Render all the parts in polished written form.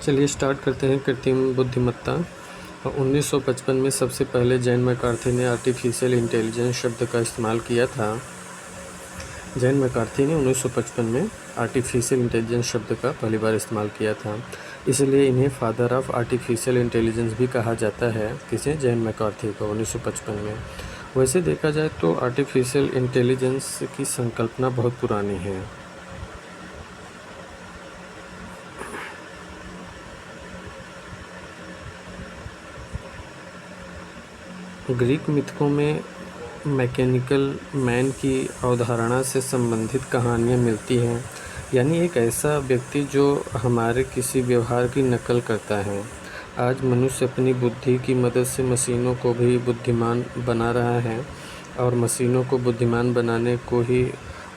चलिए स्टार्ट करते हैं कृत्रिम बुद्धिमत्ता। 1955 में सबसे पहले जॉन मैकार्थी ने आर्टिफिशियल इंटेलिजेंस शब्द का इस्तेमाल किया था। जॉन मैकार्थी ने 1955 में आर्टिफिशियल इंटेलिजेंस शब्द का पहली बार इस्तेमाल किया था, इसलिए इन्हें फादर ऑफ आर्टिफिशियल इंटेलिजेंस भी कहा जाता है। किसे? जॉन मैकार्थी को 1955 में। वैसे देखा जाए तो आर्टिफिशियल इंटेलिजेंस की संकल्पना बहुत पुरानी है। ग्रीक मिथकों में मैकेनिकल मैन की अवधारणा से संबंधित कहानियाँ मिलती हैं, यानी एक ऐसा व्यक्ति जो हमारे किसी व्यवहार की नकल करता है। आज मनुष्य अपनी बुद्धि की मदद से मशीनों को भी बुद्धिमान बना रहा है और मशीनों को बुद्धिमान बनाने को ही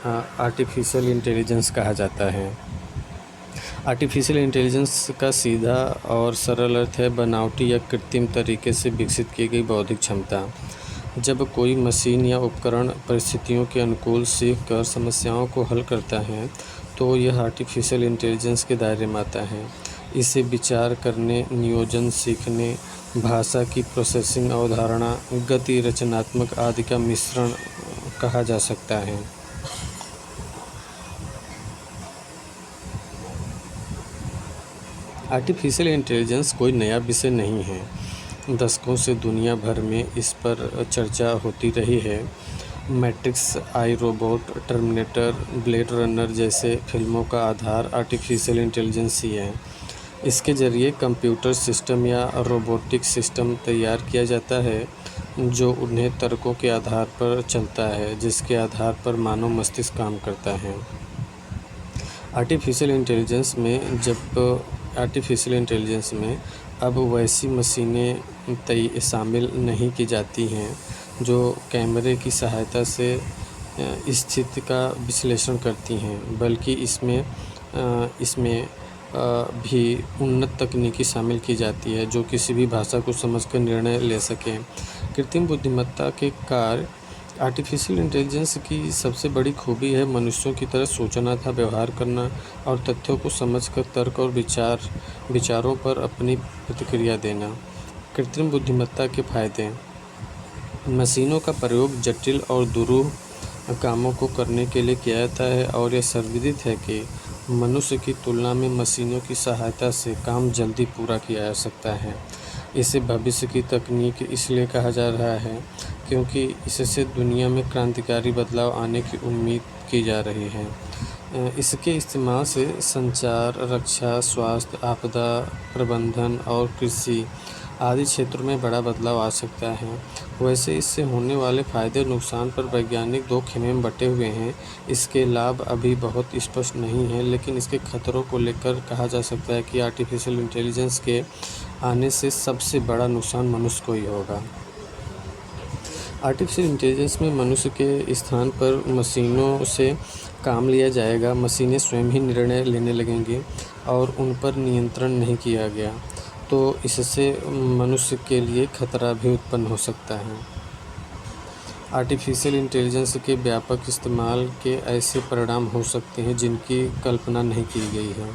आर्टिफिशियल इंटेलिजेंस कहा जाता है। आर्टिफिशियल इंटेलिजेंस का सीधा और सरल अर्थ है बनावटी या कृत्रिम तरीके से विकसित की गई बौद्धिक क्षमता। जब कोई मशीन या उपकरण परिस्थितियों के अनुकूल सीख कर समस्याओं को हल करता है तो यह आर्टिफिशियल इंटेलिजेंस के दायरे में आता है। इसे विचार करने, नियोजन सीखने, भाषा की प्रोसेसिंग, अवधारणा, गति, रचनात्मक आदि का मिश्रण कहा जा सकता है। आर्टिफिशियल इंटेलिजेंस कोई नया विषय नहीं है। दशकों से दुनिया भर में इस पर चर्चा होती रही है। मैट्रिक्स, आई रोबोट, टर्मिनेटर, ब्लेड रनर जैसे फिल्मों का आधार आर्टिफिशियल इंटेलिजेंस ही है। इसके ज़रिए कंप्यूटर सिस्टम या रोबोटिक सिस्टम तैयार किया जाता है जो उन्हें तर्कों के आधार पर चलता है, जिसके आधार पर मानव मस्तिष्क काम करता है। आर्टिफिशियल इंटेलिजेंस में अब वैसी मशीनें शामिल नहीं की जाती हैं जो कैमरे की सहायता से स्थिति का विश्लेषण करती हैं, बल्कि इसमें भी उन्नत तकनीकी शामिल की जाती है जो किसी भी भाषा को समझकर निर्णय ले सकें। कृत्रिम बुद्धिमत्ता के कार्य आर्टिफिशियल इंटेलिजेंस की सबसे बड़ी खूबी है मनुष्यों की तरह सोचना था, व्यवहार करना और तथ्यों को समझकर तर्क और विचारों पर अपनी प्रतिक्रिया देना। कृत्रिम बुद्धिमत्ता के फायदे: मशीनों का प्रयोग जटिल और दुरूह कामों को करने के लिए किया जाता है और यह सर्वविदित है कि मनुष्य की तुलना में मशीनों की सहायता से काम जल्दी पूरा किया जा सकता है। इसे भविष्य की तकनीक इसलिए कहा जा रहा है क्योंकि इससे दुनिया में क्रांतिकारी बदलाव आने की उम्मीद की जा रही है। इसके इस्तेमाल से संचार, रक्षा, स्वास्थ्य, आपदा प्रबंधन और कृषि आदि क्षेत्रों में बड़ा बदलाव आ सकता है। वैसे इससे होने वाले फ़ायदे और नुकसान पर वैज्ञानिक दो खेमे में बटे हुए हैं। इसके लाभ अभी बहुत स्पष्ट नहीं हैं, लेकिन इसके खतरों को लेकर कहा जा सकता है कि आर्टिफिशियल इंटेलिजेंस के आने से सबसे बड़ा नुकसान मनुष्य को ही होगा। आर्टिफिशियल इंटेलिजेंस में मनुष्य के स्थान पर मशीनों से काम लिया जाएगा। मशीनें स्वयं ही निर्णय लेने लगेंगी और उन पर नियंत्रण नहीं किया गया, तो इससे मनुष्य के लिए खतरा भी उत्पन्न हो सकता है। आर्टिफिशियल इंटेलिजेंस के व्यापक इस्तेमाल के ऐसे परिणाम हो सकते हैं जिनकी कल्पना नहीं की गई है।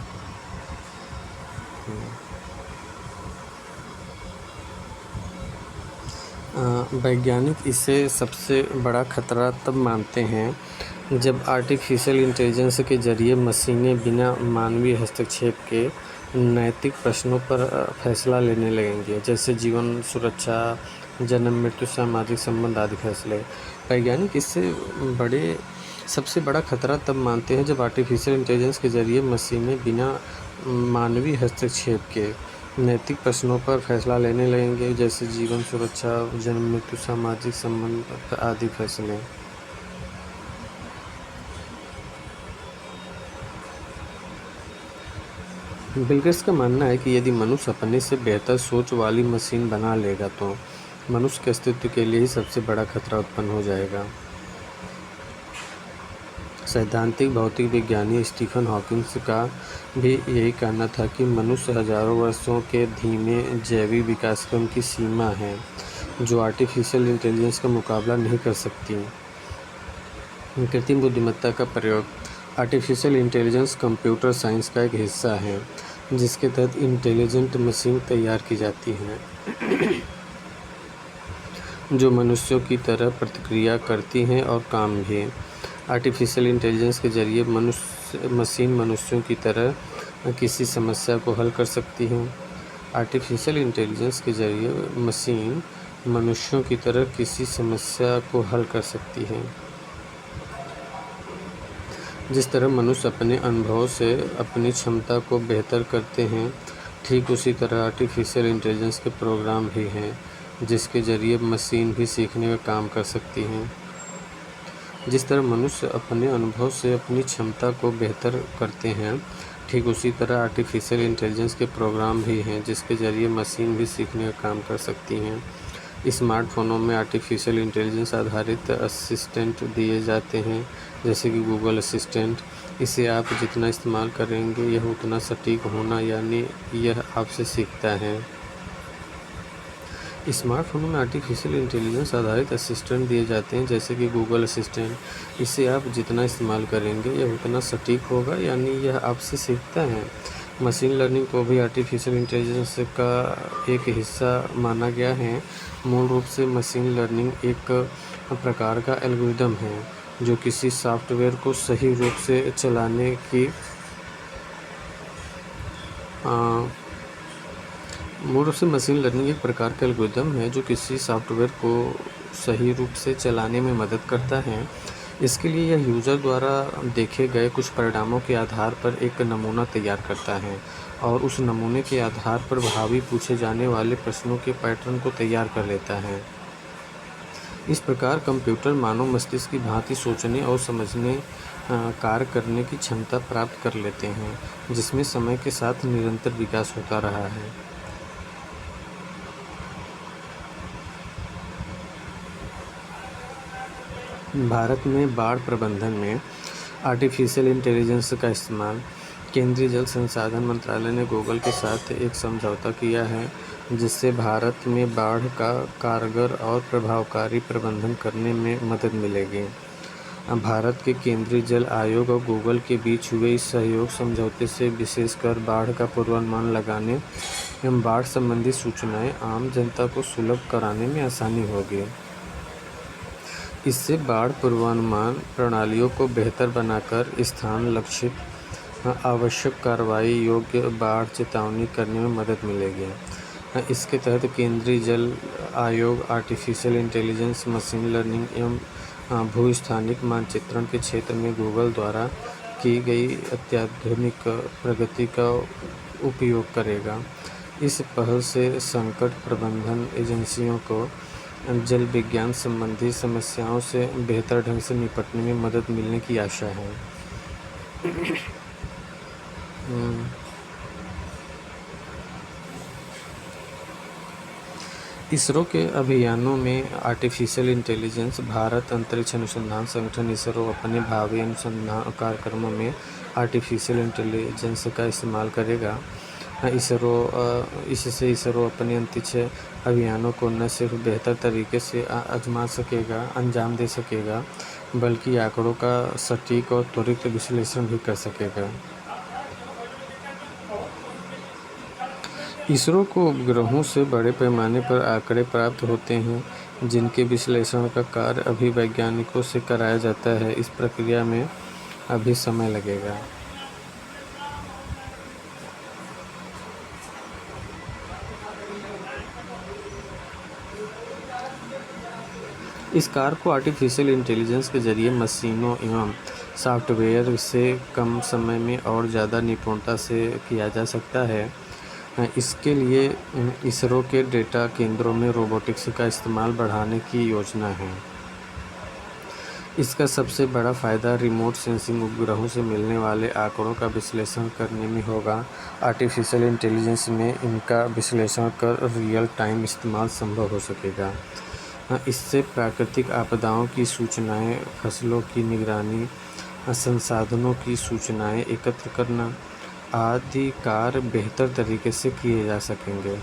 वैज्ञानिक इसे सबसे बड़ा खतरा तब मानते हैं जब आर्टिफिशियल इंटेलिजेंस के ज़रिए मशीनें बिना मानवीय हस्तक्षेप के नैतिक प्रश्नों पर फैसला लेने लगेंगे, जैसे जीवन सुरक्षा, जन्म मृत्यु, सामाजिक संबंध आदि फैसले। वैज्ञानिक सबसे बड़ा खतरा तब मानते हैं जब आर्टिफिशियल इंटेलिजेंस के ज़रिए मशीनें बिना मानवीय हस्तक्षेप के नैतिक प्रश्नों पर फैसला लेने लगेंगे, जैसे जीवन सुरक्षा, जन्म मृत्यु, सामाजिक संबंध आदि फैसले। बिल गेट्स का मानना है कि यदि मनुष्य अपने से बेहतर सोच वाली मशीन बना लेगा तो मनुष्य के अस्तित्व के लिए ही सबसे बड़ा खतरा उत्पन्न हो जाएगा। सैद्धांतिक भौतिक विज्ञानी स्टीफन हॉकिंग का भी यही कहना था कि मनुष्य हजारों वर्षों के धीमे जैविक विकासक्रम की सीमा है जो आर्टिफिशियल इंटेलिजेंस का मुकाबला नहीं कर सकती। कृत्रिम बुद्धिमत्ता का प्रयोग: आर्टिफिशियल इंटेलिजेंस कंप्यूटर साइंस का एक हिस्सा है जिसके तहत इंटेलिजेंट मशीन तैयार की जाती हैं जो मनुष्यों की तरह प्रतिक्रिया करती हैं और काम भी। आर्टिफिशियल इंटेलिजेंस के ज़रिए मशीन मनुष्यों की तरह किसी समस्या को हल कर सकती हैं। आर्टिफिशियल इंटेलिजेंस के ज़रिए मशीन मनुष्यों की तरह किसी समस्या को हल कर सकती हैं। जिस तरह मनुष्य अपने अनुभव से अपनी क्षमता को बेहतर करते हैं, ठीक उसी तरह आर्टिफिशियल इंटेलिजेंस के प्रोग्राम भी हैं जिसके ज़रिए मशीन भी सीखने का काम कर सकती हैं। जिस तरह मनुष्य अपने अनुभव से अपनी क्षमता को बेहतर करते हैं, ठीक उसी तरह आर्टिफिशियल इंटेलिजेंस के प्रोग्राम भी हैं जिसके ज़रिए मशीन भी सीखने का काम कर सकती हैं। स्मार्टफ़ोनों में आर्टिफिशियल इंटेलिजेंस आधारित असिस्टेंट दिए जाते हैं, जैसे कि गूगल असिस्टेंट। इसे आप जितना इस्तेमाल करेंगे यह उतना सटीक होना, यानी यह आपसे सीखता है। स्मार्टफ़ोनों में आर्टिफिशियल इंटेलिजेंस आधारित असिस्टेंट दिए जाते हैं, जैसे कि गूगल असिस्टेंट। इसे आप जितना इस्तेमाल करेंगे यह उतना सटीक होगा, यानी यह आपसे सीखता है। मशीन लर्निंग को भी आर्टिफिशियल इंटेलिजेंस का एक हिस्सा माना गया है। मूल रूप से मशीन लर्निंग एक प्रकार का एल्गोरिदम है जो किसी सॉफ्टवेयर को सही रूप से चलाने की मूल रूप से मशीन लर्निंग एक प्रकार का एल्गोरिदम है जो किसी सॉफ्टवेयर को सही रूप से चलाने में मदद करता है। इसके लिए यह यूज़र द्वारा देखे गए कुछ परिणामों के आधार पर एक नमूना तैयार करता है और उस नमूने के आधार पर भावी पूछे जाने वाले प्रश्नों के पैटर्न को तैयार कर लेता है। इस प्रकार कंप्यूटर मानव मस्तिष्क की भांति सोचने और समझने कार्य करने की क्षमता प्राप्त कर लेते हैं, जिसमें समय के साथ निरंतर विकास होता रहा है। भारत में बाढ़ प्रबंधन में आर्टिफिशियल इंटेलिजेंस का इस्तेमाल। केंद्रीय जल संसाधन मंत्रालय ने गूगल के साथ एक समझौता किया है जिससे भारत में बाढ़ का कारगर और प्रभावकारी प्रबंधन करने में मदद मिलेगी। भारत के केंद्रीय जल आयोग और गूगल के बीच हुए इस सहयोग समझौते से विशेषकर बाढ़ का पूर्वानुमान लगाने एवं बाढ़ संबंधी सूचनाएं आम जनता को सुलभ कराने में आसानी होगी। इससे बाढ़ पूर्वानुमान प्रणालियों को बेहतर बनाकर स्थान लक्षित आवश्यक कार्रवाई योग्य बाढ़ चेतावनी करने में मदद मिलेगी। इसके तहत केंद्रीय जल आयोग आर्टिफिशियल इंटेलिजेंस, मशीन लर्निंग एवं भूस्थानिक मानचित्रण के क्षेत्र में गूगल द्वारा की गई अत्याधुनिक प्रगति का उपयोग करेगा। इस पहल से संकट प्रबंधन एजेंसियों को जल विज्ञान संबंधी समस्याओं से बेहतर ढंग से निपटने में मदद मिलने की आशा है। इसरो के अभियानों में आर्टिफिशियल इंटेलिजेंस। भारत अंतरिक्ष अनुसंधान संगठन इसरो अपने भावी अनुसंधान कार्यक्रमों में आर्टिफिशियल इंटेलिजेंस का इस्तेमाल करेगा। इससे इसरो अपने अंतरिक्ष अभियानों को न सिर्फ बेहतर तरीके से अंजाम दे सकेगा, बल्कि आंकड़ों का सटीक और त्वरित विश्लेषण भी कर सकेगा। इसरो को उपग्रहों से बड़े पैमाने पर आंकड़े प्राप्त होते हैं, जिनके विश्लेषण का कार्य अभी वैज्ञानिकों से कराया जाता है। इस प्रक्रिया में अभी समय लगेगा। इस कार्य को आर्टिफिशियल इंटेलिजेंस के जरिए मशीनों एवं सॉफ्टवेयर से कम समय में और ज़्यादा निपुणता से किया जा सकता है। इसके लिए इसरो के डेटा केंद्रों में रोबोटिक्स का इस्तेमाल बढ़ाने की योजना है। इसका सबसे बड़ा फ़ायदा रिमोट सेंसिंग उपग्रहों से मिलने वाले आंकड़ों का विश्लेषण करने में होगा। आर्टिफिशियल इंटेलिजेंस में इनका विश्लेषण कर रियल टाइम इस्तेमाल संभव हो सकेगा। इससे प्राकृतिक आपदाओं की सूचनाएं, फसलों की निगरानी, संसाधनों की सूचनाएं एकत्र करना आदि कार्य बेहतर तरीके से किए जा सकेंगे।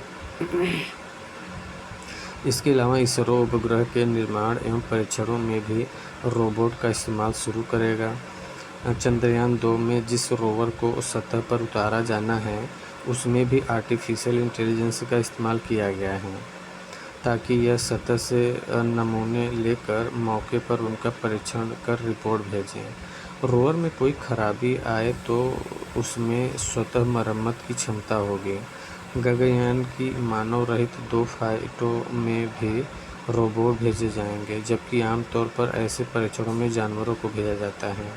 इसके अलावा इसरो उपग्रह के निर्माण एवं परीक्षणों में भी रोबोट का इस्तेमाल शुरू करेगा। चंद्रयान 2 में जिस रोवर को सतह पर उतारा जाना है, उसमें भी आर्टिफिशियल इंटेलिजेंस का इस्तेमाल किया गया है ताकि यह सतह से नमूने लेकर मौके पर उनका परीक्षण कर रिपोर्ट भेजें। रोवर में कोई खराबी आए तो उसमें स्वतः मरम्मत की क्षमता होगी। गगनयान की मानव रहित 2 फ्लाइटों में भी रोबोट भेजे जाएंगे, जबकि आमतौर पर ऐसे परीक्षणों में जानवरों को भेजा जाता है।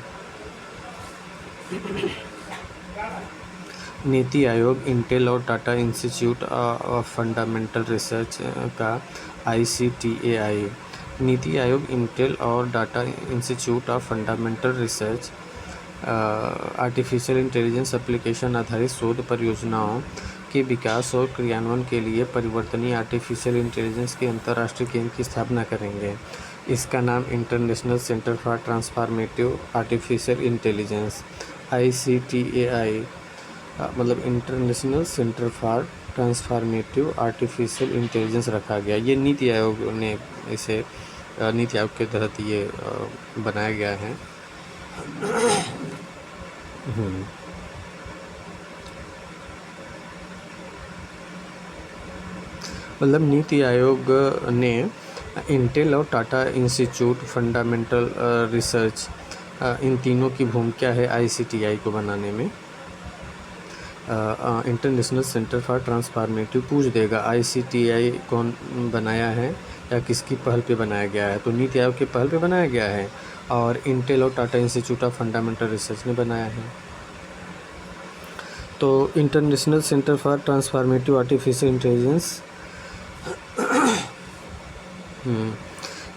नीति आयोग, इंटेल और Tata institute of fundamental research का ICTAI। नीति आयोग इंटेल और Tata institute of fundamental research artificial intelligence application आधारित शोध परियोजनाओं के विकास और क्रियान्वयन के लिए परिवर्तनीय आर्टिफिशियल इंटेलिजेंस के अंतर्राष्ट्रीय केंद्र की स्थापना करेंगे। इसका नाम international centre for transformative artificial intelligence ICTAI मतलब international centre for transformative artificial intelligence रखा गया। ये नीति आयोग ने इसे नीति आयोग के तहत ये बनाया गया है। मतलब नीति आयोग ने इंटेल और टाटा इंस्टीट्यूट फंडामेंटल रिसर्च इन तीनों की भूमिका है ICTAI को बनाने में। इंटरनेशनल सेंटर फॉर ट्रांसफॉर्मेटिव पूछ देगा ICTAI कौन बनाया है या किसकी पहल पे बनाया गया है, तो नीति आयोग के पहल पे बनाया गया है और इंटेल और Tata institute of fundamental research ने बनाया है। तो international centre for transformative artificial intelligence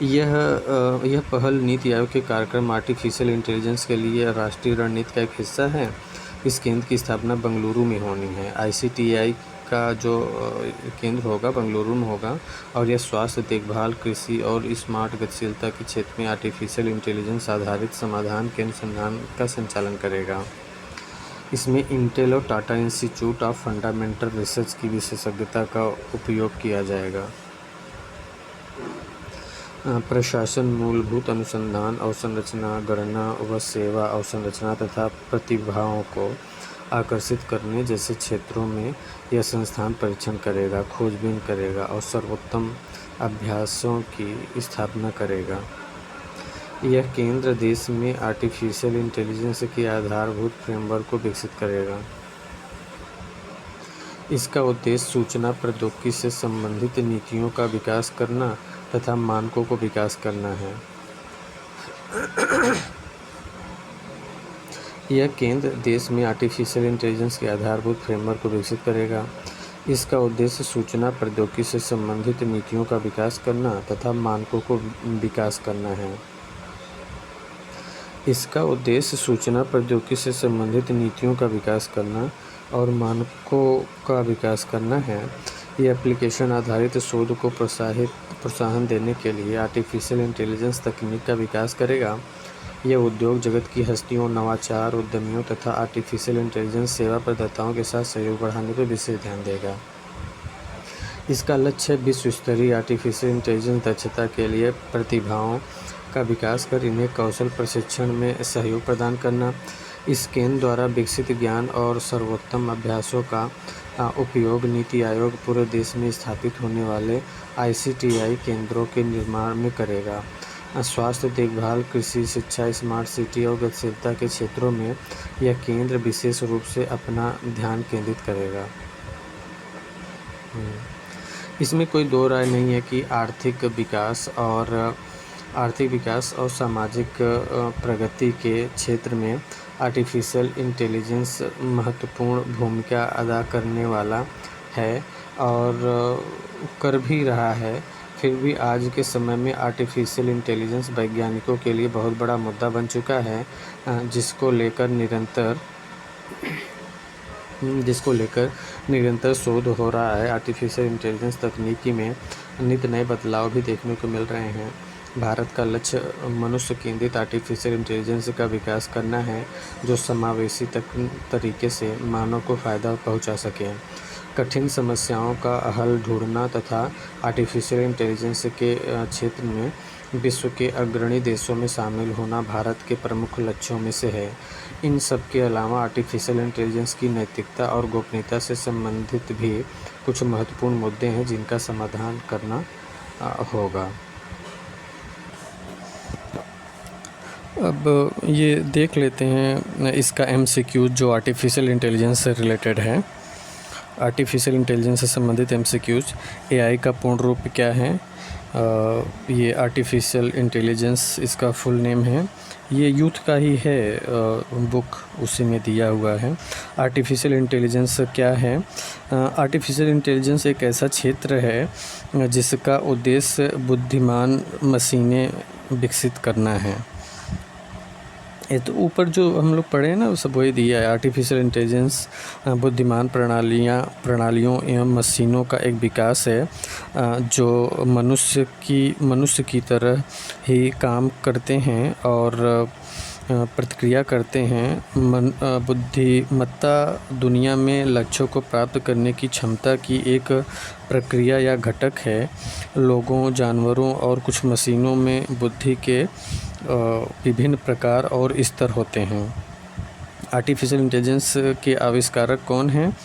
यह पहल नीति आयोग के कार्यक्रम आर्टिफिशियल इंटेलिजेंस के लिए राष्ट्रीय रणनीति का एक हिस्सा है। इस केंद्र की स्थापना बेंगलुरु में होनी है। ICTAI का जो केंद्र होगा बेंगलुरु में होगा और यह स्वास्थ्य देखभाल, कृषि और स्मार्ट गतिशीलता के क्षेत्र में आर्टिफिशियल इंटेलिजेंस आधारित समाधान के अनुसंधान का संचालन करेगा। इसमें इंटेल और Tata institute of fundamental research की विशेषज्ञता का उपयोग किया जाएगा। प्रशासन, मूलभूत अनुसंधान, अवसंरचना, गणना व सेवा अवसंरचना तथा प्रतिभाओं को आकर्षित करने जैसे क्षेत्रों में यह संस्थान परीक्षण करेगा, खोजबीन करेगा और सर्वोत्तम अभ्यासों की स्थापना करेगा। यह केंद्र देश में आर्टिफिशियल इंटेलिजेंस के आधारभूत फ्रेमवर्क को विकसित करेगा। इसका उद्देश्य सूचना प्रौद्योगिकी से संबंधित नीतियों का विकास करना तथा मानकों को विकास करना है। यह केंद्र देश में आर्टिफिशियल इंटेलिजेंस के आधारभूत फ्रेमवर्क को विकसित करेगा। इसका उद्देश्य सूचना प्रौद्योगिकी से संबंधित नीतियों का विकास करना तथा मानकों को विकास करना है। इसका उद्देश्य सूचना प्रौद्योगिकी से संबंधित नीतियों का विकास करना और मानकों का विकास करना है। यह एप्लीकेशन आधारित शोध को प्रोत्साहन देने के लिए आर्टिफिशियल इंटेलिजेंस तकनीक का विकास करेगा। यह उद्योग जगत की हस्तियों, नवाचार उद्यमियों तथा आर्टिफिशियल इंटेलिजेंस सेवा प्रदाताओं के साथ सहयोग बढ़ाने पर विशेष ध्यान देगा। इसका लक्ष्य है विश्व स्तरीय आर्टिफिशियल इंटेलिजेंस दक्षता के लिए प्रतिभाओं का विकास कर इन्हें कौशल प्रशिक्षण में सहयोग प्रदान करना। इस केंद्र द्वारा विकसित ज्ञान और सर्वोत्तम अभ्यासों का उपयोग नीति आयोग पूरे देश में स्थापित होने वाले ICTAI केंद्रों के निर्माण में करेगा। स्वास्थ्य देखभाल, कृषि, शिक्षा, स्मार्ट सिटी और गतिशीलता के क्षेत्रों में यह केंद्र विशेष रूप से अपना ध्यान केंद्रित करेगा। इसमें कोई दो राय नहीं है कि आर्थिक विकास और सामाजिक प्रगति के क्षेत्र में आर्टिफिशियल इंटेलिजेंस महत्वपूर्ण भूमिका अदा करने वाला है और कर भी रहा है। फिर भी आज के समय में आर्टिफिशियल इंटेलिजेंस वैज्ञानिकों के लिए बहुत बड़ा मुद्दा बन चुका है, जिसको लेकर निरंतर शोध हो रहा है। आर्टिफिशियल इंटेलिजेंस तकनीकी में नित नए बदलाव भी देखने को मिल रहे हैं। भारत का लक्ष्य मनुष्य केंद्रित आर्टिफिशियल इंटेलिजेंस का विकास करना है, जो समावेशी तरीके से मानव को फ़ायदा पहुंचा सके। कठिन समस्याओं का हल ढूंढना तथा आर्टिफिशियल इंटेलिजेंस के क्षेत्र में विश्व के अग्रणी देशों में शामिल होना भारत के प्रमुख लक्ष्यों में से है। इन सब के अलावा आर्टिफिशियल इंटेलिजेंस की नैतिकता और गोपनीयता से संबंधित भी कुछ महत्वपूर्ण मुद्दे हैं जिनका समाधान करना होगा। अब ये देख लेते हैं इसका MCQ जो आर्टिफिशियल इंटेलिजेंस से रिलेटेड है। आर्टिफिशियल इंटेलिजेंस से संबंधित MCQs। AI का पूर्ण रूप क्या है? ये आर्टिफिशियल इंटेलिजेंस इसका फुल नेम है। ये यूथ का ही है, बुक उसी में दिया हुआ है। आर्टिफिशियल इंटेलिजेंस क्या है? आर्टिफिशियल इंटेलिजेंस एक ऐसा क्षेत्र है जिसका उद्देश्य बुद्धिमान मशीनें विकसित करना है। ये तो ऊपर जो हम लोग पढ़े हैं ना, वो सब वही दिया है। आर्टिफिशियल इंटेलिजेंस बुद्धिमान प्रणालियों एवं मशीनों का एक विकास है जो मनुष्य की तरह ही काम करते हैं और प्रतिक्रिया करते हैं। बुद्धिमत्ता दुनिया में लक्ष्यों को प्राप्त करने की क्षमता की एक प्रक्रिया या घटक है। लोगों, जानवरों और कुछ मशीनों में बुद्धि के विभिन्न प्रकार और स्तर होते हैं। आर्टिफिशियल इंटेलिजेंस के आविष्कारक कौन हैं?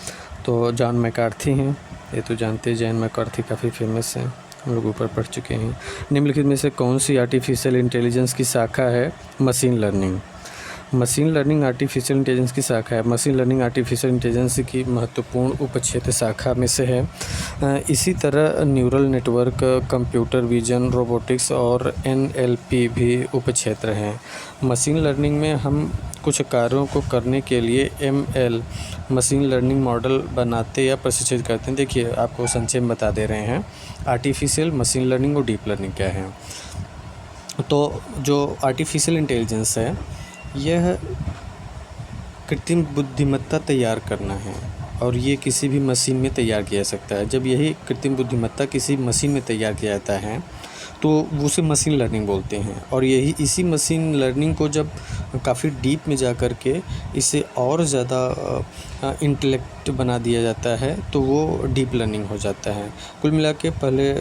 तो जॉन मैकार्थी हैं। ये तो जानते हैं, जॉन मैकार्थी काफ़ी फेमस हैं, हम लोग ऊपर पढ़ चुके हैं। निम्नलिखित में से कौन सी आर्टिफिशियल इंटेलिजेंस की शाखा है? Machine learning. Machine learning artificial intelligence की शाखा है। मशीन लर्निंग आर्टिफिशियल इंटेलिजेंस की महत्वपूर्ण उपक्षेत्र शाखा में से है। इसी तरह neural network, computer vision, robotics और NLP भी उपक्षेत्र हैं। मशीन लर्निंग में हम कुछ कार्यों को करने के लिए ML मशीन लर्निंग मॉडल बनाते या प्रशिक्षित करते हैं। देखिए, आपको संक्षेप बता दे रहे हैं। आर्टिफिशियल, मशीन लर्निंग और डीप लर्निंग क्या है। तो जो आर्टिफिशियल इंटेलिजेंस है, यह कृत्रिम बुद्धिमत्ता तैयार करना है और ये किसी भी मशीन में तैयार किया जा सकता है। जब यही कृत्रिम बुद्धिमत्ता किसी मशीन में तैयार किया जाता है तो उसे मशीन लर्निंग बोलते हैं। और इसी मशीन लर्निंग को जब काफ़ी डीप में जा कर के इसे और ज़्यादा इंटेलेक्ट बना दिया जाता है तो वो डीप लर्निंग हो जाता है। कुल मिला के पहले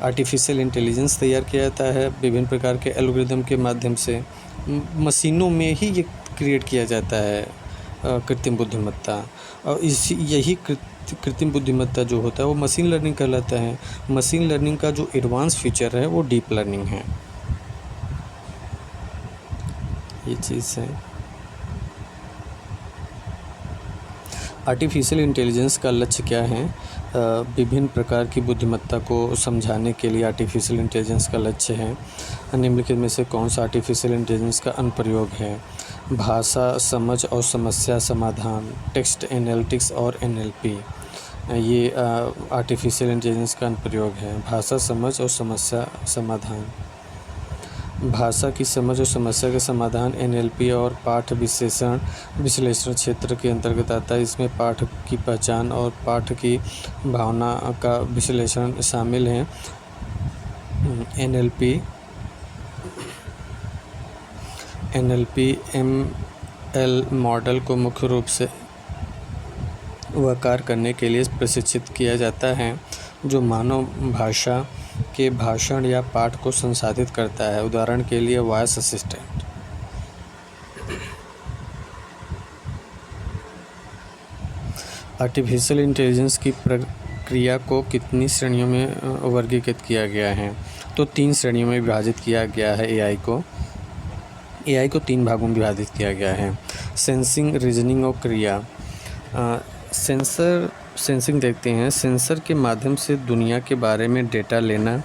आर्टिफिशियल इंटेलिजेंस तैयार किया जाता है विभिन्न प्रकार के एल्गोरिदम के माध्यम से। मशीनों में ही ये क्रिएट किया जाता है कृत्रिम बुद्धिमत्ता, और यही कृत्रिम बुद्धिमत्ता जो होता है वो मशीन लर्निंग कहलाता है। मशीन लर्निंग का जो एडवांस फीचर है वो डीप लर्निंग है। ये चीज़ है। आर्टिफिशियल इंटेलिजेंस का लक्ष्य क्या है? विभिन्न प्रकार की बुद्धिमत्ता को समझाने के लिए आर्टिफिशियल इंटेलिजेंस का लक्ष्य है। निम्नलिखित में से कौन सा आर्टिफिशियल इंटेलिजेंस का अनुप्रयोग है? भाषा समझ और समस्या समाधान, टेक्स्ट एनालिटिक्स और NLP। ये आर्टिफिशियल इंटेलिजेंस का अनुप्रयोग है। भाषा समझ और समस्या समाधान, भाषा की समझ और समस्या के समाधान NLP और पाठ विश्लेषण क्षेत्र के अंतर्गत आता है। इसमें पाठ की पहचान और पाठ की भावना का विश्लेषण शामिल है। NLP ML मॉडल को मुख्य रूप से वह कार्य करने के लिए प्रशिक्षित किया जाता है जो मानव भाषा के भाषण या पाठ को संसाधित करता है। उदाहरण के लिए वॉइस असिस्टेंट। आर्टिफिशियल इंटेलिजेंस की प्रक्रिया को कितनी श्रेणियों में वर्गीकृत किया गया है? तो 3 श्रेणियों में विभाजित किया गया है। AI को 3 भागों में विभाजित किया गया है। सेंसिंग, रीजनिंग और क्रिया। सेंसिंग देखते हैं, सेंसर के माध्यम से दुनिया के बारे में डेटा लेना।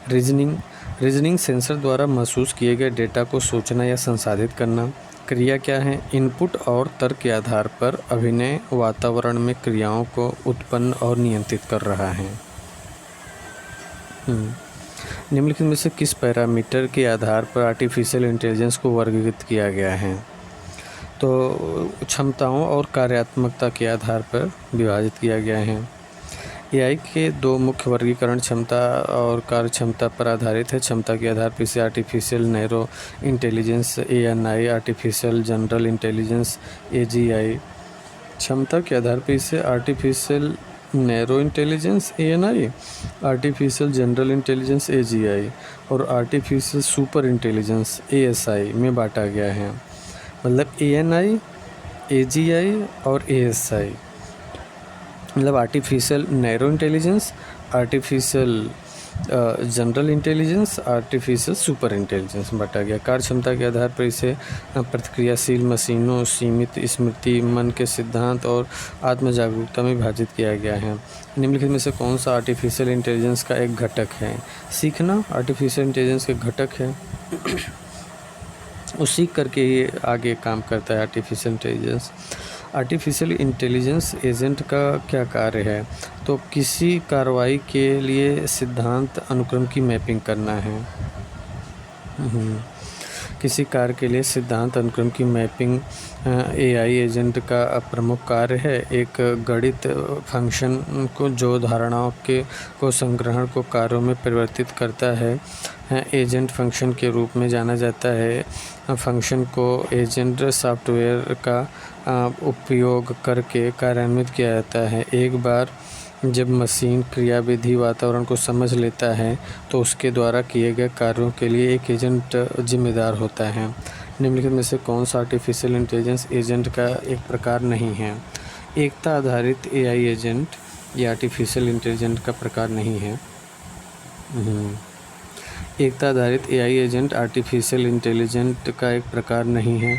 रीजनिंग सेंसर द्वारा महसूस किए गए डेटा को सोचना या संसाधित करना। क्रिया क्या है? इनपुट और तर्क के आधार पर अभिनय वातावरण में क्रियाओं को उत्पन्न और नियंत्रित कर रहा है। निम्नलिखित में से किस पैरामीटर के आधार पर आर्टिफिशियल इंटेलिजेंस को वर्गीकृत किया गया है? तो क्षमताओं और कार्यात्मकता के आधार पर विभाजित किया गया है। AI के 2 मुख्य वर्गीकरण क्षमता और कार्यक्षमता पर आधारित है। क्षमता के आधार पर इसे artificial narrow intelligence ANI, artificial general intelligence AGI। क्षमता के आधार पर इसे artificial narrow intelligence ANI, artificial general intelligence AGI और आर्टिफिशियल सुपर इंटेलिजेंस ASI में बांटा गया है। मतलब ANI, AGI और ASI मतलब artificial narrow intelligence, artificial general intelligence, artificial super intelligence बांटा गया। कार्य क्षमता के आधार पर इसे प्रतिक्रियाशील मशीनों, सीमित स्मृति, मन के सिद्धांत और आत्म जागरूकता में विभाजित किया गया है। निम्नलिखित में से कौन सा आर्टिफिशियल इंटेलिजेंस का एक घटक है? सीखना आर्टिफिशियल इंटेलिजेंस का घटक है। वो सीख करके ही आगे काम करता है artificial intelligence. Artificial intelligence agent का क्या कार्य है? तो किसी कार्रवाई के लिए सिद्धांत अनुक्रम की मैपिंग करना है। किसी कार्य के लिए सिद्धांत अनुक्रम की मैपिंग AI एजेंट का प्रमुख कार्य है। एक गणित फंक्शन को जो धारणाओं को संग्रहण को कार्यों में परिवर्तित करता है एजेंट फंक्शन के रूप में जाना जाता है। फंक्शन को एजेंट सॉफ्टवेयर का उपयोग करके कार्यान्वित किया जाता है। एक बार जब मशीन क्रियाविधि वातावरण को समझ लेता है तो उसके द्वारा किए गए कार्यों के लिए एक एजेंट जिम्मेदार होता है। निम्नलिखित में से कौन सा आर्टिफिशियल इंटेलिजेंस एजेंट का एक प्रकार नहीं है? एकता आधारित AI एजेंट या आर्टिफिशियल इंटेलिजेंट का प्रकार नहीं है। एकता आधारित AI एजेंट आर्टिफिशियल इंटेलिजेंट का एक प्रकार नहीं है।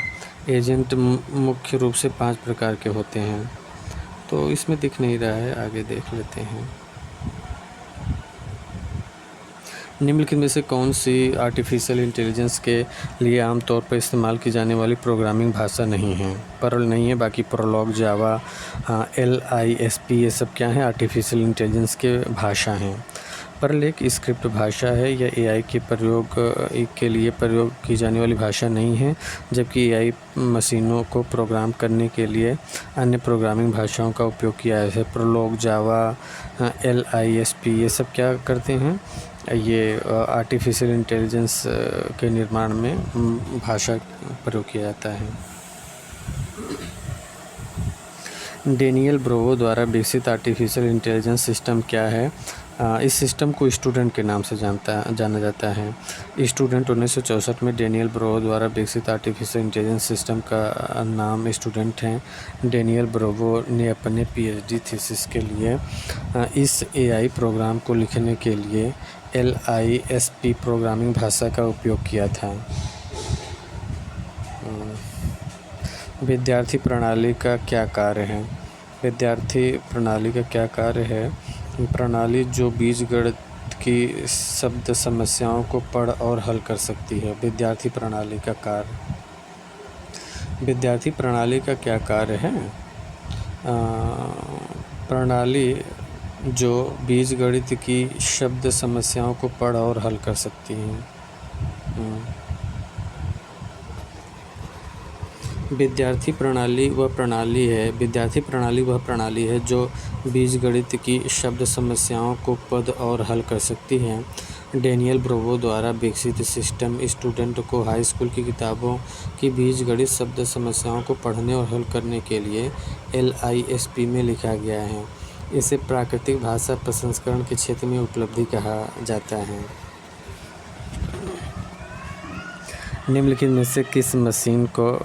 एजेंट मुख्य रूप से 5 प्रकार के होते हैं। तो इसमें दिख नहीं रहा है, आगे देख लेते हैं। निम्नलिखित में से कौन सी आर्टिफिशियल इंटेलिजेंस के लिए आमतौर पर इस्तेमाल की जाने वाली प्रोग्रामिंग भाषा नहीं है? पर्ल नहीं है, बाकी प्रोलॉग, जावा, LISP ये सब क्या है? आर्टिफिशियल इंटेलिजेंस के भाषा हैं। पर्ल एक स्क्रिप्ट भाषा है या AI के प्रयोग के लिए प्रयोग की जाने वाली भाषा नहीं है, जबकि AI मशीनों को प्रोग्राम करने के लिए अन्य प्रोग्रामिंग भाषाओं का उपयोग किया है। प्रोलॉग, जावा, LISP ये सब क्या करते हैं? ये आर्टिफिशियल इंटेलिजेंस के निर्माण में भाषा प्रयोग किया जाता है। डेनियल ब्रोवो द्वारा विकसित आर्टिफिशियल इंटेलिजेंस सिस्टम क्या है? इस सिस्टम को स्टूडेंट के नाम से जाना जाता है। स्टूडेंट 1964 में डेनियल ब्रोवो द्वारा विकसित आर्टिफिशियल इंटेलिजेंस सिस्टम का नाम स्टूडेंट है। डेनियल ब्रोवो ने अपने PhD थीसिस के लिए इस AI प्रोग्राम को लिखने के लिए LISP प्रोग्रामिंग भाषा का उपयोग किया था। विद्यार्थी प्रणाली का क्या कार्य है? विद्यार्थी प्रणाली का क्या कार्य है? प्रणाली जो बीजगणित की शब्द समस्याओं को पढ़ और हल कर सकती है। विद्यार्थी प्रणाली का कार्य। विद्यार्थी प्रणाली का क्या कार्य है? प्रणाली जो बीजगणित की शब्द समस्याओं को पढ़ और हल कर सकती है। विद्यार्थी प्रणाली वह प्रणाली है जो बीजगणित की शब्द समस्याओं को पढ़ और हल कर सकती है। डेनियल ब्रोवो द्वारा विकसित सिस्टम स्टूडेंट को हाई स्कूल की किताबों की बीजगणित शब्द समस्याओं को पढ़ने और हल करने के लिए LISP में लिखा गया है। इसे प्राकृतिक भाषा प्रसंस्करण के क्षेत्र में उपलब्धि कहा जाता है। निम्नलिखित में से किस मशीन को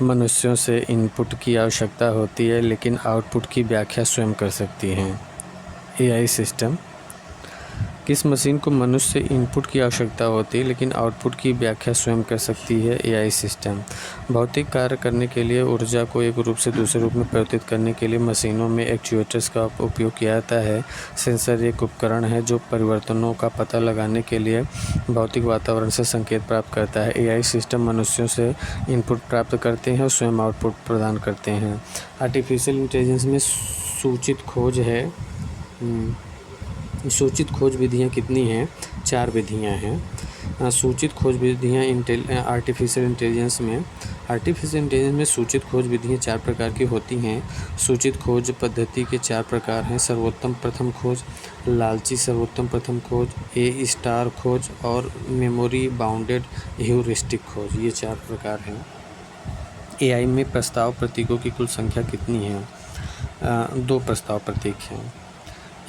मनुष्यों से इनपुट की आवश्यकता होती है लेकिन आउटपुट की व्याख्या स्वयं कर सकती है? AI system. किस मशीन को मनुष्य से इनपुट की आवश्यकता होती है लेकिन आउटपुट की व्याख्या स्वयं कर सकती है? AI system. भौतिक कार्य करने के लिए ऊर्जा को एक रूप से दूसरे रूप में परिवर्तित करने के लिए मशीनों में एक्चुएटर्स का उपयोग किया जाता है। सेंसर एक उपकरण है जो परिवर्तनों का पता लगाने के लिए भौतिक वातावरण से संकेत प्राप्त करता है। AI सिस्टम मनुष्यों से इनपुट प्राप्त करते हैं और स्वयं आउटपुट प्रदान करते हैं। आर्टिफिशियल इंटेलिजेंस में सूचित खोज है। सूचित खोज विधियाँ कितनी हैं? 4 विधियाँ हैं। सूचित खोज विधियाँ आर्टिफिशियल इंटेलिजेंस में सूचित खोज विधियाँ 4 प्रकार की होती हैं। सूचित खोज पद्धति के 4 प्रकार हैं: सर्वोत्तम प्रथम खोज, लालची सर्वोत्तम प्रथम खोज, A* खोज और मेमोरी बाउंडेड ह्यूरिस्टिक खोज। ये 4 प्रकार हैं। AI में प्रस्ताव प्रतीकों की कुल संख्या कितनी है? 2 प्रस्ताव प्रतीक हैं।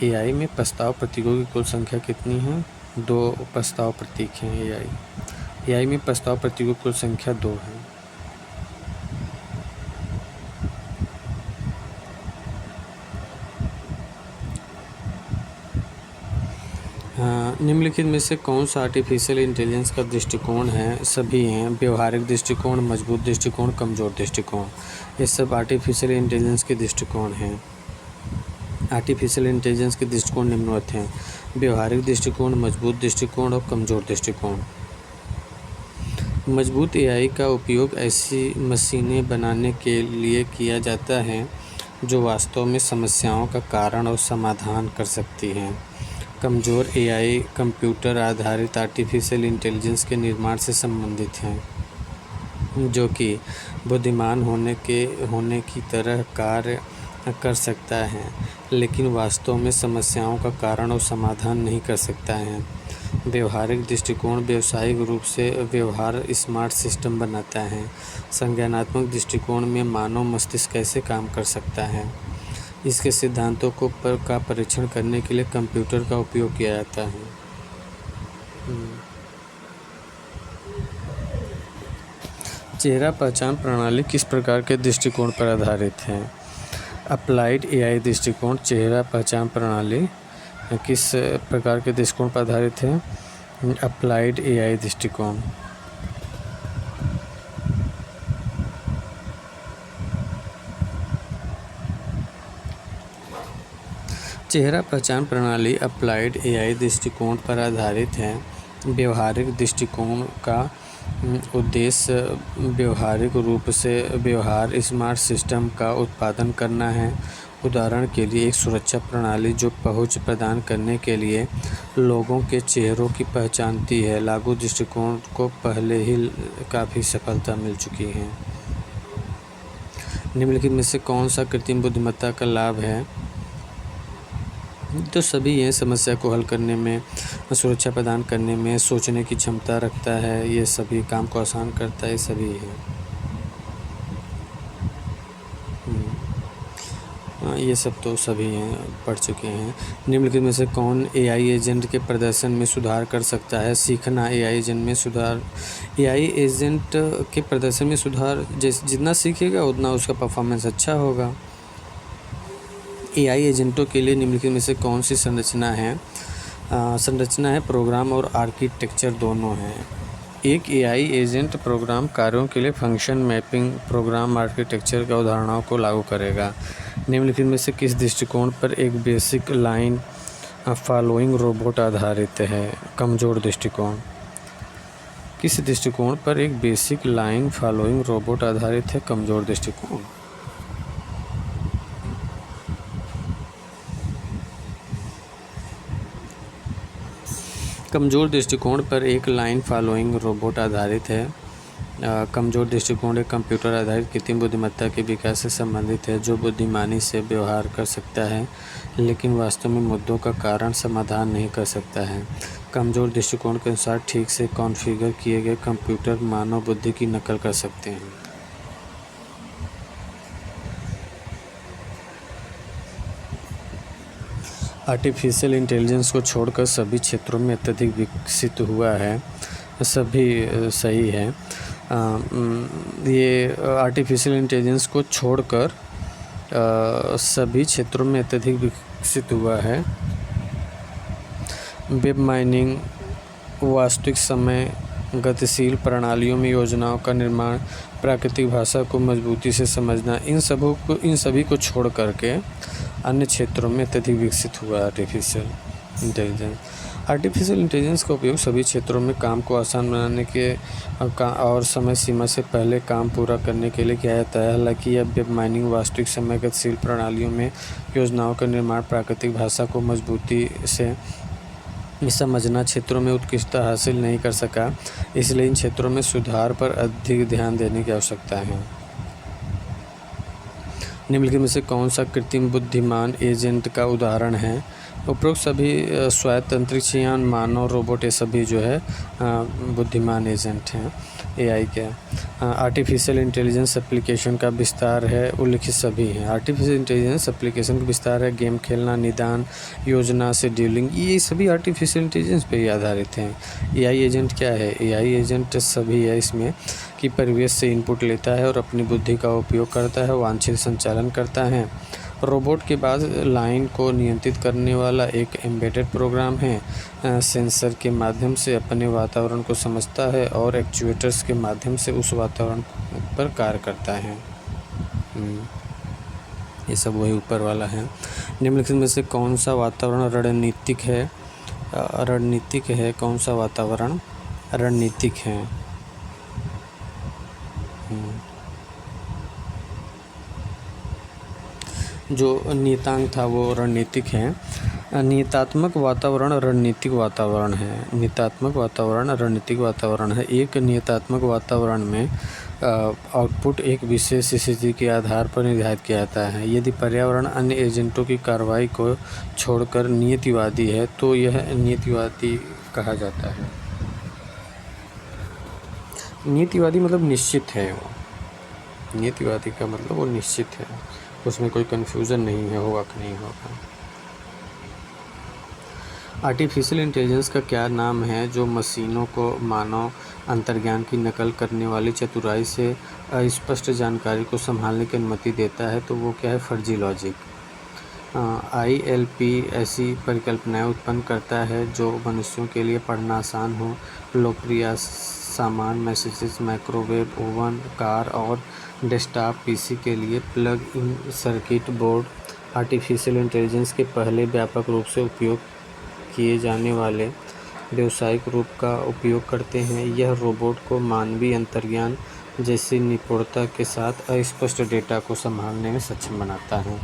एआई में प्रस्ताव प्रतीकों की कुल संख्या कितनी है? 2 प्रस्ताव प्रतीक हैं एआई में प्रस्ताव प्रतीकों की कुल संख्या 2 है। निम्नलिखित में से कौन सा आर्टिफिशियल इंटेलिजेंस का दृष्टिकोण है? सभी हैं। व्यवहारिक दृष्टिकोण, मजबूत दृष्टिकोण, कमज़ोर दृष्टिकोण, ये सब आर्टिफिशियल इंटेलिजेंस के दृष्टिकोण हैं। आर्टिफिशियल इंटेलिजेंस के दृष्टिकोण निम्नवत हैं: व्यवहारिक दृष्टिकोण, मजबूत दृष्टिकोण और कमज़ोर दृष्टिकोण। मजबूत एआई का उपयोग ऐसी मशीनें बनाने के लिए किया जाता है जो वास्तव में समस्याओं का कारण और समाधान कर सकती हैं। कमज़ोर एआई कंप्यूटर आधारित आर्टिफिशियल इंटेलिजेंस के निर्माण से संबंधित हैं, जो कि बुद्धिमान होने की तरह कार्य कर सकता है, लेकिन वास्तव में समस्याओं का कारण और समाधान नहीं कर सकता है। व्यवहारिक दृष्टिकोण व्यावसायिक रूप से व्यवहार स्मार्ट सिस्टम बनाता है। संज्ञानात्मक दृष्टिकोण में मानव मस्तिष्क कैसे काम कर सकता है, इसके सिद्धांतों का परीक्षण करने के लिए कंप्यूटर का उपयोग किया जाता है। चेहरा पहचान प्रणाली किस प्रकार के दृष्टिकोण पर आधारित है? अप्लाइड एआई दृष्टिकोण चेहरा पहचान प्रणाली किस प्रकार के दृष्टिकोण पर आधारित है? अप्लाइड एआई दृष्टिकोण। चेहरा पहचान प्रणाली अप्लाइड एआई दृष्टिकोण पर आधारित है। व्यवहारिक दृष्टिकोण का उद्देश्य व्यवहारिक रूप से व्यवहार स्मार्ट सिस्टम का उत्पादन करना है। उदाहरण के लिए एक सुरक्षा प्रणाली जो पहुंच प्रदान करने के लिए लोगों के चेहरों की पहचानती है। लागू दृष्टिकोण को पहले ही काफ़ी सफलता मिल चुकी है। निम्नलिखित में से कौन सा कृत्रिम बुद्धिमत्ता का लाभ है? तो सभी ये समस्या को हल करने में, सुरक्षा प्रदान करने में, सोचने की क्षमता रखता है, ये सभी काम को आसान करता है, सभी है। ये सब तो सभी हैं, पढ़ चुके हैं। निम्नलिखित में से कौन एआई एजेंट के प्रदर्शन में सुधार कर सकता है? सीखना एआई एजेंट में सुधार। एआई एजेंट के प्रदर्शन में सुधार, जितना सीखेगा उतना उसका परफॉर्मेंस अच्छा होगा। एआई एजेंटों के लिए निम्नलिखित में से कौन सी संरचना है? संरचना है प्रोग्राम और आर्किटेक्चर दोनों हैं। एक एआई एजेंट प्रोग्राम कार्यों के लिए फंक्शन मैपिंग प्रोग्राम आर्किटेक्चर के अवधारणाओं को लागू करेगा। निम्नलिखित में से किस दृष्टिकोण पर एक बेसिक लाइन फॉलोइंग रोबोट आधारित है? कमज़ोर दृष्टिकोण। किस दृष्टिकोण पर एक बेसिक लाइन फॉलोइंग रोबोट आधारित है? कमज़ोर दृष्टिकोण। कमज़ोर दृष्टिकोण पर एक लाइन फॉलोइंग रोबोट आधारित है। कमज़ोर दृष्टिकोण एक कंप्यूटर आधारित कृत्रिम बुद्धिमत्ता के विकास से संबंधित है जो बुद्धिमानी से व्यवहार कर सकता है, लेकिन वास्तव में मुद्दों का कारण समाधान नहीं कर सकता है। कमज़ोर दृष्टिकोण के अनुसार ठीक से कॉन्फ़िगर किए गए कंप्यूटर मानव बुद्धि की नकल कर सकते हैं। आर्टिफिशियल इंटेलिजेंस को छोड़कर सभी क्षेत्रों में अत्यधिक विकसित हुआ है। सभी सही है। ये आर्टिफिशियल इंटेलिजेंस को छोड़कर सभी क्षेत्रों में अत्यधिक विकसित हुआ है। वेब माइनिंग, वास्तविक समय गतिशील प्रणालियों में योजनाओं का निर्माण, प्राकृतिक भाषा को मजबूती से समझना, इन सभी को छोड़ करके अन्य क्षेत्रों में अत्यधिक विकसित हुआ आर्टिफिशियल इंटेलिजेंस। आर्टिफिशियल इंटेलिजेंस का उपयोग सभी क्षेत्रों में काम को आसान बनाने के और समय सीमा से पहले काम पूरा करने के लिए किया जाता है। हालांकि यह वेब माइनिंग, वास्तविक समय गतिशील प्रणालियों में योजनाओं का निर्माण, प्राकृतिक भाषा को मजबूती से समझना क्षेत्रों में उत्कृष्टता हासिल नहीं कर सका, इसलिए इन क्षेत्रों में सुधार पर अधिक ध्यान देने की आवश्यकता है। निम्नलिखित में से कौन सा कृत्रिम बुद्धिमान एजेंट का उदाहरण है? उपरोक्त सभी स्वायत्त अंतरिक्ष यान, मानव, रोबोट, ये सभी जो है बुद्धिमान एजेंट हैं एआई के। आर्टिफिशियल इंटेलिजेंस एप्लीकेशन का विस्तार है, उल्लिखित सभी हैं। आर्टिफिशियल इंटेलिजेंस एप्लीकेशन का विस्तार है गेम खेलना, निदान, योजना, शेड्यूलिंग, ये सभी आर्टिफिशियल इंटेलिजेंस पे ही आधारित हैं। एआई एजेंट क्या है? एआई एजेंट सभी है इसमें कि परिवेश से इनपुट लेता है और अपनी बुद्धि का उपयोग करता है, वांछित संचालन करता है। रोबोट के बाद लाइन को नियंत्रित करने वाला एक एम्बेडेड प्रोग्राम है। सेंसर के माध्यम से अपने वातावरण को समझता है और एक्चुएटर्स के माध्यम से उस वातावरण पर कार्य करता है। ये सब वही ऊपर वाला है। निम्नलिखित में से कौन सा वातावरण रणनीतिक है? रणनीतिक है कौन सा वातावरण रणनीतिक है? जो नियतांक था वो रणनीतिक है। नियतात्मक वातावरण रणनीतिक वातावरण है। नियतात्मक वातावरण रणनीतिक वातावरण है। एक नियतात्मक वातावरण में आउटपुट एक विशेष स्थिति के आधार पर निर्धारित किया जाता है। यदि पर्यावरण अन्य एजेंटों की कार्रवाई को छोड़कर नियतिवादी है तो यह नियतिवादी कहा जाता है। नियतिवादी मतलब निश्चित है वो। नियतिवादी का मतलब वो निश्चित है, उसमें कोई कन्फ्यूज़न नहीं है, होगा कि नहीं होगा। आर्टिफिशियल इंटेलिजेंस का क्या नाम है जो मशीनों को मानव अंतर्ज्ञान की नकल करने वाली चतुराई से अस्पष्ट जानकारी को संभालने की अनुमति देता है? तो वो क्या है? फर्जी लॉजिक। ILP ऐसी परिकल्पनाएं उत्पन्न करता है जो मनुष्यों के लिए पढ़ना आसान हो। लोकप्रिय सामान, मैसेजेस, माइक्रोवेव ओवन, कार और डेस्कटॉप PC के लिए plug in circuit board artificial intelligence के पहले व्यापक रूप से उपयोग किए जाने वाले व्यावसायिक रूप का उपयोग करते हैं। यह रोबोट को मानवीय अंतर्ज्ञान जैसी निपुणता के साथ अस्पष्ट डेटा को संभालने में सक्षम बनाता है।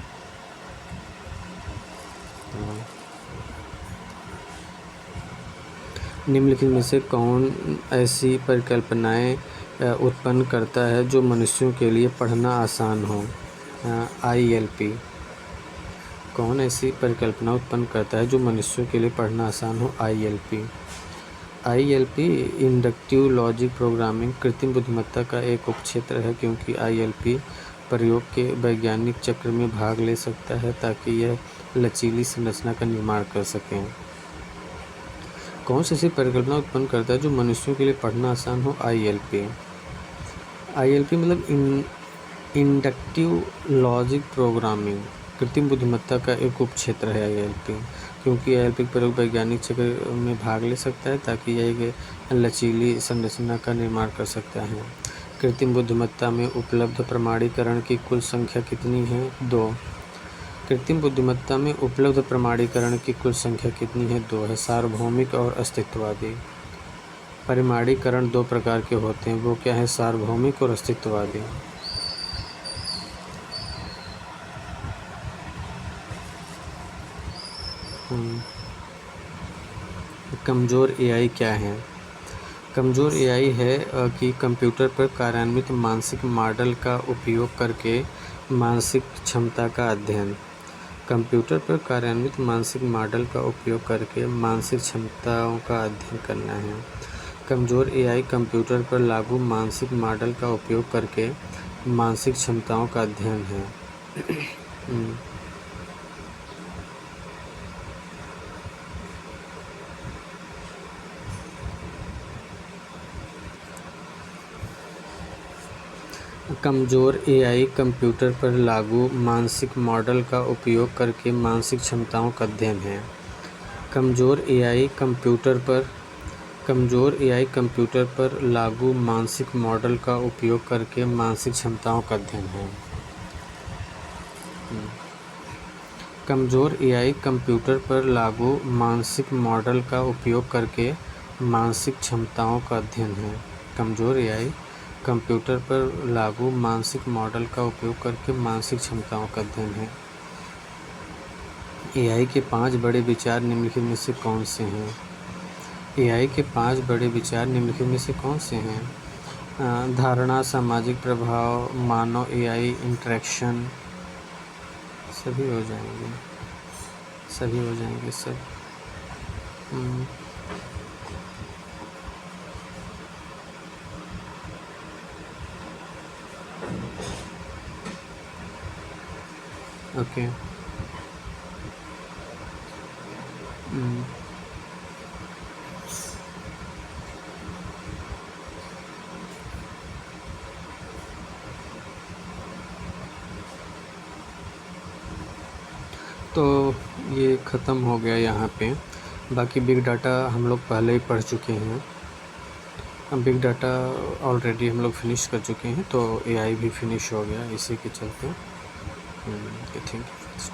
निम्नलिखित में से कौन ऐसी परिकल्पनाएं उत्पन्न करता है जो मनुष्यों के लिए पढ़ना आसान हो? ILP। कौन ऐसी परिकल्पना उत्पन्न करता है जो मनुष्यों के लिए पढ़ना आसान हो? ILP इंडक्टिव लॉजिक प्रोग्रामिंग कृत्रिम बुद्धिमत्ता का एक उपक्षेत्र है, क्योंकि ILP प्रयोग के वैज्ञानिक चक्र में भाग ले सकता है ताकि यह लचीली संरचना का निर्माण कर सकें। कौन सी ऐसी परिकल्पना उत्पन्न करता है जो मनुष्यों के लिए पढ़ना आसान हो? ILP मतलब इंडक्टिव लॉजिक प्रोग्रामिंग कृत्रिम बुद्धिमत्ता का एक उपक्षेत्र है ILP, क्योंकि ILP का प्रयोग वैज्ञानिक चक्र में भाग ले सकता है ताकि यह एक लचीली संरचना का निर्माण कर सकता है। कृत्रिम बुद्धिमत्ता में उपलब्ध प्रमाणीकरण की कुल संख्या कितनी है? 2। कृत्रिम बुद्धिमत्ता में उपलब्ध प्रमाणीकरण की कुल संख्या कितनी है? 2 है। सार्वभौमिक और अस्तित्ववादी। प्रमाणीकरण 2 प्रकार के होते हैं, वो क्या है? सार्वभौमिक और अस्तित्ववादी। कमज़ोर AI क्या है? कमज़ोर AI है कि कंप्यूटर पर कार्यान्वित मानसिक मॉडल का उपयोग करके मानसिक क्षमता का अध्ययन। कंप्यूटर पर कार्यान्वित मानसिक मॉडल का उपयोग करके मानसिक क्षमताओं का अध्ययन करना है। कमज़ोर AI कंप्यूटर पर लागू मानसिक मॉडल का उपयोग करके मानसिक क्षमताओं का अध्ययन है। कमज़ोर AI कंप्यूटर पर लागू मानसिक मॉडल का उपयोग करके मानसिक क्षमताओं का अध्ययन है। कमज़ोर AI कंप्यूटर पर लागू मानसिक मॉडल का उपयोग करके मानसिक क्षमताओं का अध्ययन है। कमज़ोर AI कंप्यूटर पर लागू मानसिक मॉडल का उपयोग करके मानसिक क्षमताओं का अध्ययन है। कमज़ोर AI कंप्यूटर पर लागू मानसिक मॉडल का उपयोग करके मानसिक क्षमताओं का अध्ययन है। AI के 5 बड़े विचार निम्नलिखित में से कौन से हैं? AI के 5 बड़े विचार निम्नलिखित में से कौन से हैं? धारणा, सामाजिक प्रभाव, मानव AI इंटरेक्शन, सभी हो जाएंगे। सभी हो जाएंगे सब। ओके। तो ये ख़त्म हो गया यहाँ पे। बाकी बिग डाटा हम लोग पहले ही पढ़ चुके हैं। हम बिग डाटा ऑलरेडी हम लोग फिनिश कर चुके हैं, तो एआई भी फिनिश हो गया इसी के चलते। Thank you.